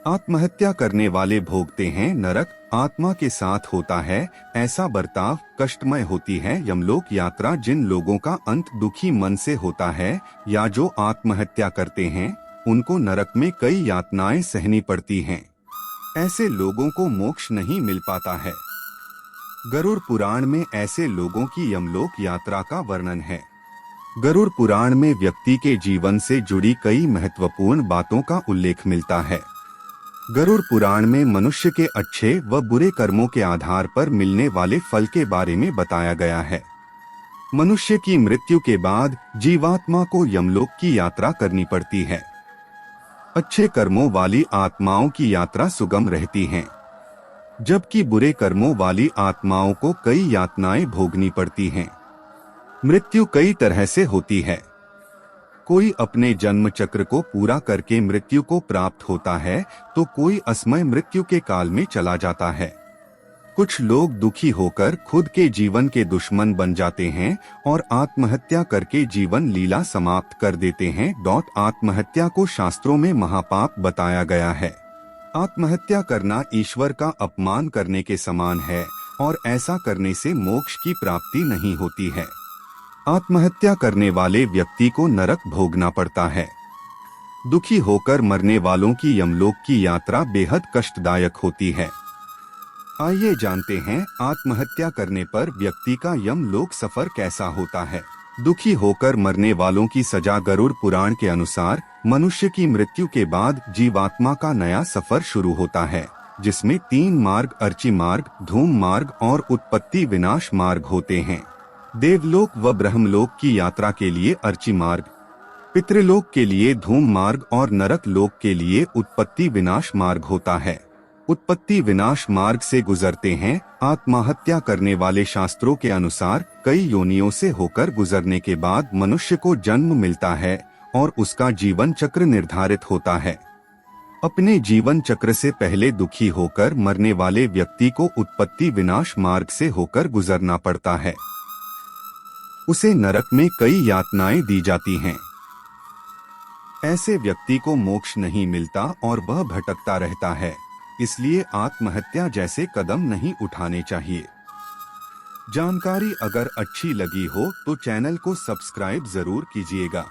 आत्महत्या करने वाले भोगते हैं नरक, आत्मा के साथ होता है ऐसा बर्ताव कष्टमय होती है यमलोक यात्रा। जिन लोगों का अंत दुखी मन से होता है या जो आत्महत्या करते हैं उनको नरक में कई यातनाएं सहनी पड़ती हैं। ऐसे लोगों को मोक्ष नहीं मिल पाता है। गरुड़ पुराण में ऐसे लोगों की यमलोक यात्रा का वर्णन है। गरुड़ पुराण में व्यक्ति के जीवन से जुड़ी कई महत्वपूर्ण बातों का उल्लेख मिलता है। गरुड़ पुराण में मनुष्य के अच्छे व बुरे कर्मों के आधार पर मिलने वाले फल के बारे में बताया गया है। मनुष्य की मृत्यु के बाद जीवात्मा को यमलोक की यात्रा करनी पड़ती है। अच्छे कर्मों वाली आत्माओं की यात्रा सुगम रहती है, जबकि बुरे कर्मों वाली आत्माओं को कई यातनाएं भोगनी पड़ती हैं। मृत्यु कई तरह से होती है। कोई अपने जन्म चक्र को पूरा करके मृत्यु को प्राप्त होता है तो कोई असमय मृत्यु के काल में चला जाता है। कुछ लोग दुखी होकर खुद के जीवन के दुश्मन बन जाते हैं और आत्महत्या करके जीवन लीला समाप्त कर देते हैं। आत्महत्या को शास्त्रों में महापाप बताया गया है। आत्महत्या करना ईश्वर का अपमान करने के समान है और ऐसा करने से मोक्ष की प्राप्ति नहीं होती है। आत्महत्या करने वाले व्यक्ति को नरक भोगना पड़ता है। दुखी होकर मरने वालों की यमलोक की यात्रा बेहद कष्टदायक होती है। आइए जानते हैं आत्महत्या करने पर व्यक्ति का यमलोक सफर कैसा होता है। दुखी होकर मरने वालों की सजा। गरुड़ पुराण के अनुसार मनुष्य की मृत्यु के बाद जीवात्मा का नया सफर शुरू होता है, जिसमें 3 मार्ग अर्ची मार्ग, धूम मार्ग और उत्पत्ति विनाश मार्ग होते हैं। देवलोक व ब्रह्मलोक की यात्रा के लिए अर्ची मार्ग, पितृलोक के लिए धूम मार्ग और नरक लोक के लिए उत्पत्ति विनाश मार्ग होता है। उत्पत्ति विनाश मार्ग से गुजरते हैं आत्महत्या करने वाले। शास्त्रों के अनुसार कई योनियों से होकर गुजरने के बाद मनुष्य को जन्म मिलता है और उसका जीवन चक्र निर्धारित होता है। अपने जीवन चक्र से पहले दुखी होकर मरने वाले व्यक्ति को उत्पत्ति विनाश मार्ग से होकर गुजरना पड़ता है। उसे नरक में कई यातनाएं दी जाती हैं। ऐसे व्यक्ति को मोक्ष नहीं मिलता और वह भटकता रहता है, इसलिए आत्महत्या जैसे कदम नहीं उठाने चाहिए। जानकारी अगर अच्छी लगी हो तो चैनल को सब्सक्राइब जरूर कीजिएगा।